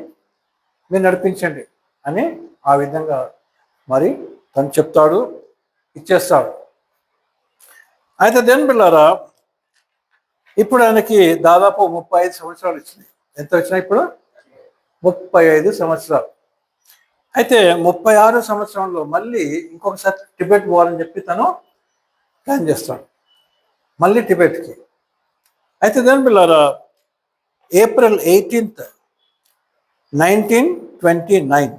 మీరు నడిపించండి అని ఆ విధంగా మరి తను చెప్తాడు, ఇచ్చేస్తాడు. అయితే దేని పిల్లారా, ఇప్పుడు ఆయనకి దాదాపు 35 సంవత్సరాలు వచ్చినాయి. ఎంత వచ్చినాయి ఇప్పుడు? 35 సంవత్సరాలు. అయితే 36 సంవత్సరంలో మళ్ళీ ఇంకొకసారి టిబెట్ పోవాలని చెప్పి తను ప్లాన్ చేస్తాడు, మళ్ళీ టిబెట్కి. అయితే దేని పిల్లారా, ఏప్రిల్ 18, 1929,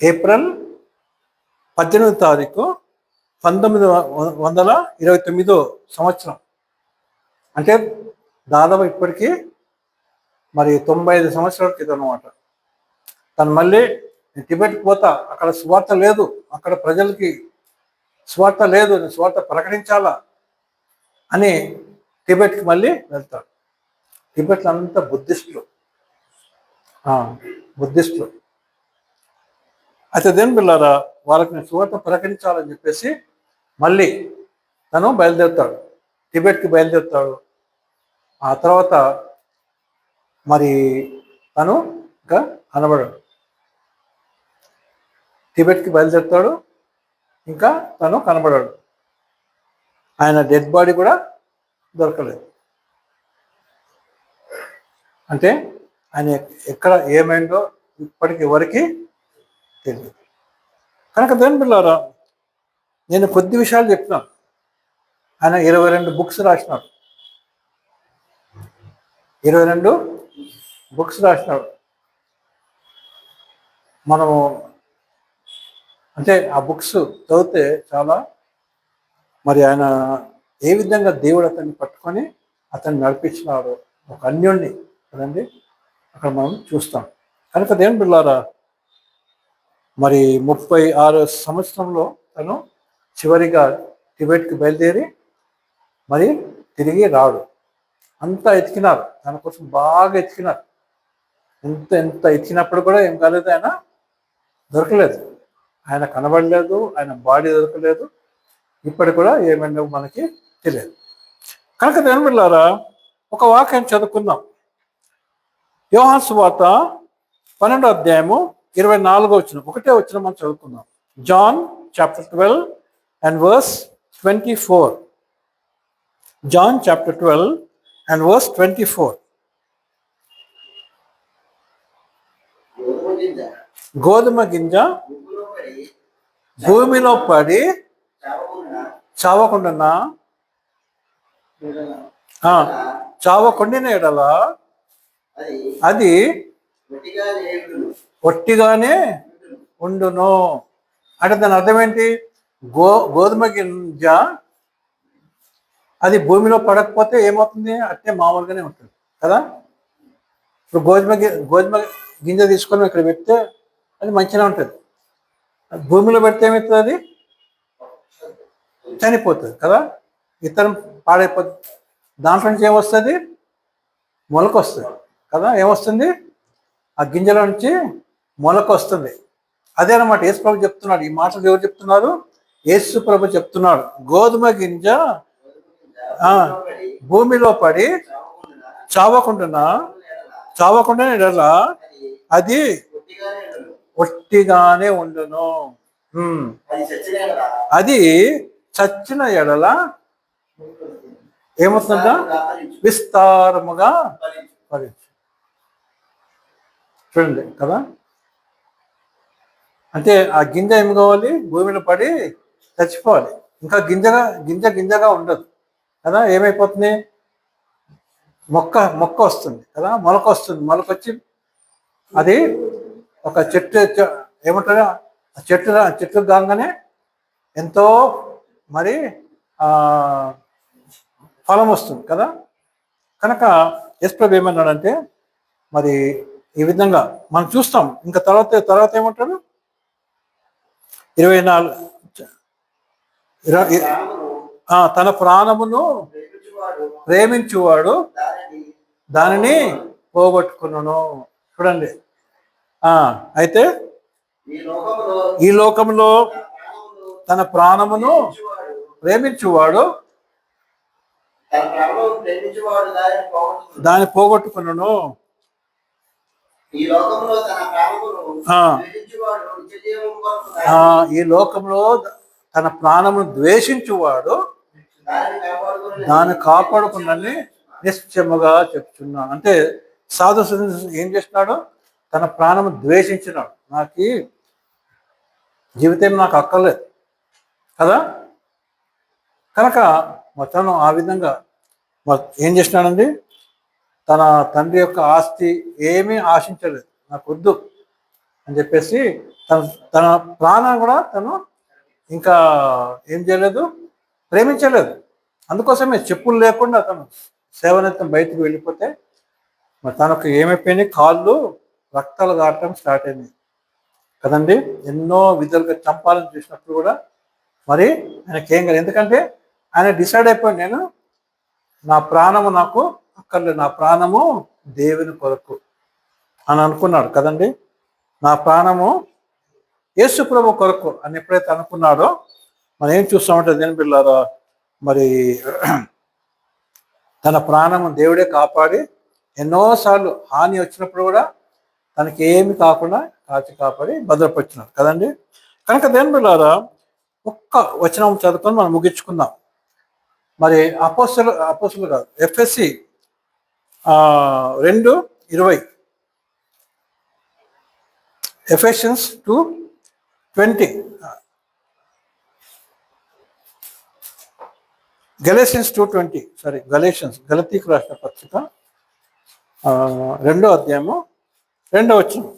ఏప్రిల్ 18వ తారీఖు 1929 సంవత్సరం, అంటే దాదాపు ఇప్పటికీ మరి 95 సంవత్సరాల క్రితం అనమాట. తను మళ్ళీ టిబెట్కి పోతా, అక్కడ స్వార్థ లేదు, అక్కడ ప్రజలకి స్వార్థ లేదు, స్వార్థ ప్రకటించాలా అని టిబెట్కి మళ్ళీ వెళ్తాడు. టిబెట్లో అంతా బుద్ధిస్టులు. అయితే దేని పిల్లారా, వాళ్ళకి నేను స్వార్థ ప్రకటించాలని చెప్పేసి మళ్ళీ తను బయలుదేరుతాడు, టిబెట్కి బయలుదేరుతాడు. ఆ తర్వాత మరి తను ఇంకా కనబడాడు. టిబెట్కి బయలుదేరుతాడు, ఇంకా తను కనబడాడు. ఆయన డెడ్ బాడీ కూడా దొరకలేదు. అంటే ఆయన ఎక్కడ ఏమైందో ఇప్పటికి ఎవరికి తెలియదు. కనుక దేని పిల్లారా, నేను కొద్ది విషయాలు చెప్తున్నాను. ఆయన 22 బుక్స్ రాసినాడు. 22 బుక్స్ రాసినాడు. మనము అంటే ఆ బుక్స్ చదివితే చాలా మరి ఆయన ఏ విధంగా దేవుడు అతన్ని పట్టుకొని అతన్ని నడిపించినాడు, ఒక అన్యుణ్ణి కదండి, అక్కడ మనం చూస్తాం. కనుక దేని పిల్లారా, మరి 36 సంవత్సరంలో తను చివరిగా టిబెట్కి బయలుదేరి మరి తిరిగి రాడు. అంతా ఎతికినారు, తన కోసం బాగా ఎతికినారు. ఎంత ఎతికినప్పుడు కూడా ఏం కాలేదు, ఆయన దొరకలేదు, ఆయన కనబడలేదు, ఆయన బాడీ దొరకలేదు. ఇప్పటి కూడా ఏమైనా మనకి తెలియదు. కనుక దేని పిల్లారా, ఒక వాక్యం చదువుకుందాం. యోహాను సువార్త 12వ అధ్యాయము 24వ వచనం, ఒకటే వచనం మనం చదువుకుందాం. John chapter 12 and verse 24. John chapter 12 and verse 24. గోధుమ గింజ భూమిలో పడి చావకుండా చావకుండిన ఎడల అది ఒట్టిగానే ఉండును. అంటే దాని అర్థం ఏంటి? గోధుమ గింజ అది భూమిలో పడకపోతే ఏమవుతుంది? అట్టే మామూలుగానే ఉంటుంది కదా. ఇప్పుడు గోధుమ గింజ తీసుకొని ఇక్కడ పెడితే అది మంచిగా ఉంటుంది. భూమిలో పెడితే ఏమవుతుంది? అది చనిపోతుంది కదా, ఇతరం పాడైపోతుంది. దాంట్లో నుంచి ఏమొస్తుంది? మొలక వస్తుంది కదా. ఏమొస్తుంది? ఆ గింజల నుంచి మొలక వస్తుంది. అదే అనమాట యేసు ప్రభు చెప్తున్నాడు. ఈ మాటలు ఎవరు చెప్తున్నారు? యేసు ప్రభు చెప్తున్నాడు. గోధుమ గింజ భూమిలో పడి చావకుండా ఎడల అది ఒట్టిగానే ఉండును. అది చచ్చిన ఎడల ఏమవుతుందంట? విస్తారముగా ఫలించు. చూడండి కదా. అంటే ఆ గింజ ఏమి కావాలి? భూమిలో పడి చచ్చిపోవాలి. ఇంకా గింజగా ఉండదు కదా. ఏమైపోతుంది? మొక్క వస్తుంది కదా, మొలక వస్తుంది. మొలకొచ్చి అది ఒక చెట్టు ఏమంటారు? ఆ చెట్టు కాగానే ఎంతో మరి ఫలం వస్తుంది కదా. కనుక యేసు ప్రభు ఏమన్నాడంటే మరి ఈ విధంగా మనం చూస్తాం. ఇంకా తర్వాత ఏమంటాడు? 24 తన ప్రాణమును ప్రేమించువాడు దానిని పోగొట్టుకున్నాను. చూడండి. అయితే ఈ లోకంలో తన ప్రాణమును ప్రేమించువాడు దాన్ని పోగొట్టుకున్నాను. ఈ లోకంలో తన ప్రాణమును ద్వేషించువాడు దాన్ని కాపాడుకున్నని నిశ్చయముగా చెప్తున్నా. అంటే సాధు ఏం చేస్తున్నాడు? తన ప్రాణము ద్వేషించినాడు. జీవితం నాకు అక్కర్లేదు కదా. కనుక తను ఆ విధంగా ఏం చేసినాడండి? తన తండ్రి యొక్క ఆస్తి ఏమీ ఆశించలేదు, నాకు వద్దు అని చెప్పేసి తన ప్రాణాన్ని కూడా తను ఇంకా ఏం చేయలేదు, ప్రేమించలేదు. అందుకోసమే చెప్పులు లేకుండా తను సేవనిత్తం బయటికి వెళ్ళిపోతే మరి తనకు ఏమైపోయినాయి? కాళ్ళు రక్తాలు కారటం స్టార్ట్ అయింది కదండి. ఎన్నో విధాలుగా చంపాలని చూసినప్పుడు కూడా మరి ఆయనకేం కాదు. ఎందుకంటే ఆయన డిసైడ్ అయిపోయి నేను నా ప్రాణము నాకు అక్కర్లేదు, నా ప్రాణము దేవుని కొరకు అని అనుకున్నాడు కదండి. నా ప్రాణము యేసు ప్రభు కొరకు అని ఎప్పుడైతే అనుకున్నాడో మనం ఏం చూస్తామంటే దేని పిల్లారా, మరి తన ప్రాణము దేవుడే కాపాడి ఎన్నోసార్లు హాని వచ్చినప్పుడు కూడా తనకి ఏమి కాకుండా కాపాడి భద్రపరిచినాడు కదండి. కనుక దేని పిల్లారా, ఒక్క వచనం చదువుకొని మనం ముగించుకుందాం. మరి అపోస్తులు కాదు, ఎఫ్ఎస్సి 2:20, ఎఫెషియన్స్ 2:20, గలేషియన్స్ 2:20, గలతీకు రాసిన పత్రిక 2వ అధ్యాయము 2వ వచనం.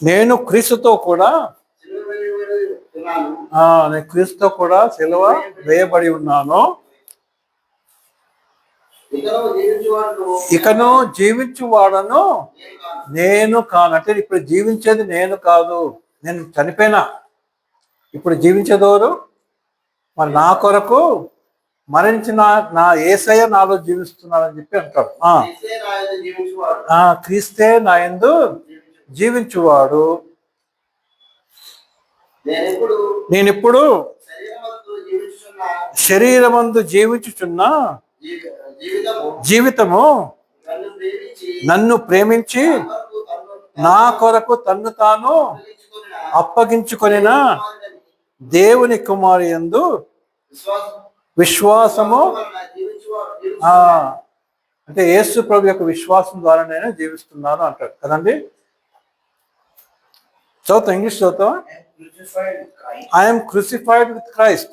నేను క్రీస్తుతో కూడా సిలువ వేయబడి ఉన్నాను. ఇకను జీవించువాడను నేను కాను. అంటే ఇప్పుడు జీవించేది నేను కాదు, నేను చనిపోయినా. ఇప్పుడు జీవించేదెవరు? మరి నా కొరకు మరణించిన నా యేసయ్య నాలో జీవిస్తున్నాడని చెప్పి అంటాడు. క్రీస్తే నా యందు జీవించువాడు. నేనిప్పుడు శరీరమందు జీవించుచున్న జీవితము నన్ను ప్రేమించి నా కొరకు తన్ను తాను అప్పగించుకొనిన దేవుని కుమారి యందు విశ్వాసము అంటే యేసు ప్రభు యొక్క విశ్వాసం ద్వారా నేను జీవిస్తున్నాను అంటాడు కదండి. చదువుతా, ఇంగ్లీష్ చదువుతావా? I am crucified with Christ.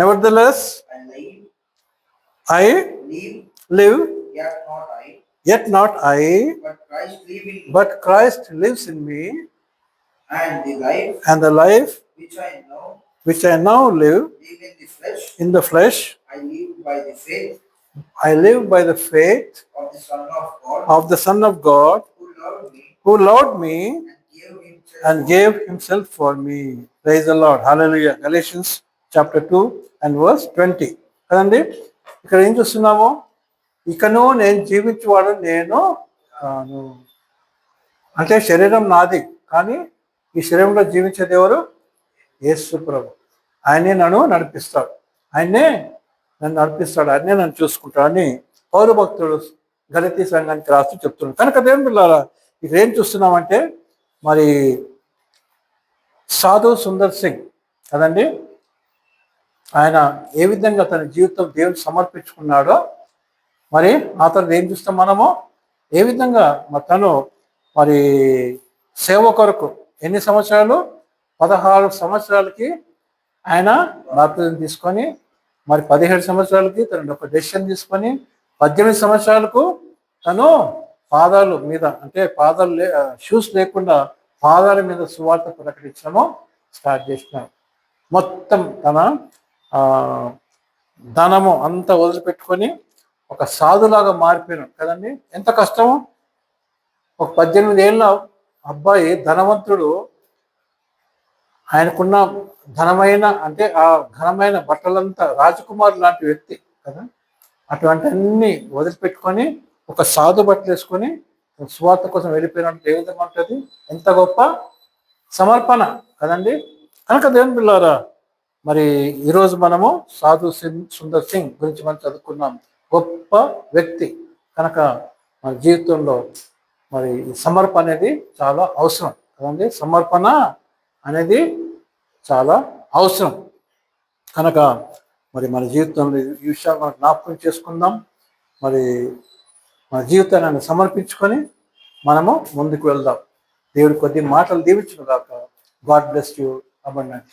Nevertheless, I live, yet not I, but Christ lives in me. And the life which I now live in the flesh, I live by the faith of the Son of God, who loved me and gave himself for me. Praise the Lord. Hallelujah. Galatians chapter 2 and verse 20. కదండి, ఇక్కడ ఏం చూస్తున్నాము? ఇకను నేను జీవించేవాడు నేను కాను. అంటే శరీరం నాది, కానీ ఈ శరీరంలో జీవించేది ఎవరు? యేసు ప్రభు. ఆయనే నన్ను నడిపిస్తాడు, ఆయనే నన్ను చూసుకుంటాడు అని పౌరు భక్తుడు గలతీ సంఘానికి రాస్తూ చెప్తున్నాడు. కనుక దేవుని పిల్లారా, ఇక్కడ ఏం చూస్తున్నామంటే మరి సాధు సుందర్ సింగ్ కదండి, ఆయన ఏ విధంగా తన జీవితం దేవునికి సమర్పించుకున్నాడో, మరి ఆ తర్వాత ఏం చూస్తాం మనము, ఏ విధంగా తను మరి సేవ కొరకు ఎన్ని సంవత్సరాలు, 16 సంవత్సరాలకి ఆయన బాప్తిజం తీసుకొని, మరి 17 సంవత్సరాలకి తను ఒక డెసిషన్ తీసుకొని, 18 సంవత్సరాలకు తను పాదాల మీద, అంటే షూస్ లేకుండా పాదాల మీద సువార్త ప్రకటించడము స్టార్ట్ చేసినాడు. మొత్తం తన ధనము అంతా వదిలిపెట్టుకొని ఒక సాధులాగా మారిపోయినాడు కదండి. ఎంత కష్టము! ఒక 18 ఏళ్ళ అబ్బాయి ధనవంతుడు, ఆయనకున్న ఘనమైన, అంటే ఆ ఘనమైన బట్టలంతా, రాజకుమారు లాంటి వ్యక్తి కదా, అటువంటి అన్ని వదిలిపెట్టుకొని ఒక సాధు బట్టలు వేసుకొని సువార్త కోసం వెళ్ళిపోయినట్టు ఏ విధంగా ఉంటుంది? ఎంత గొప్ప సమర్పణ కదండి. కనుక దేవుని పిల్లారా, మరి ఈరోజు మనము సాధు సుందర్ సింగ్ గురించి మనం చదువుకున్నాం. గొప్ప వ్యక్తి. కనుక మన జీవితంలో మరి సమర్పణ అనేది చాలా అవసరం కదండి. సమర్పణ అనేది చాలా అవసరం. కనుక మరి మన జీవితంలో ఈ విషయాలు మనం జ్ఞాపకం చేసుకుందాం. మరి మన జీవితాన్ని సమర్పించుకొని మనము ముందుకు వెళ్దాం. దేవుడి కొద్ది మాటలు దీవించును గాక. God bless you abundantly.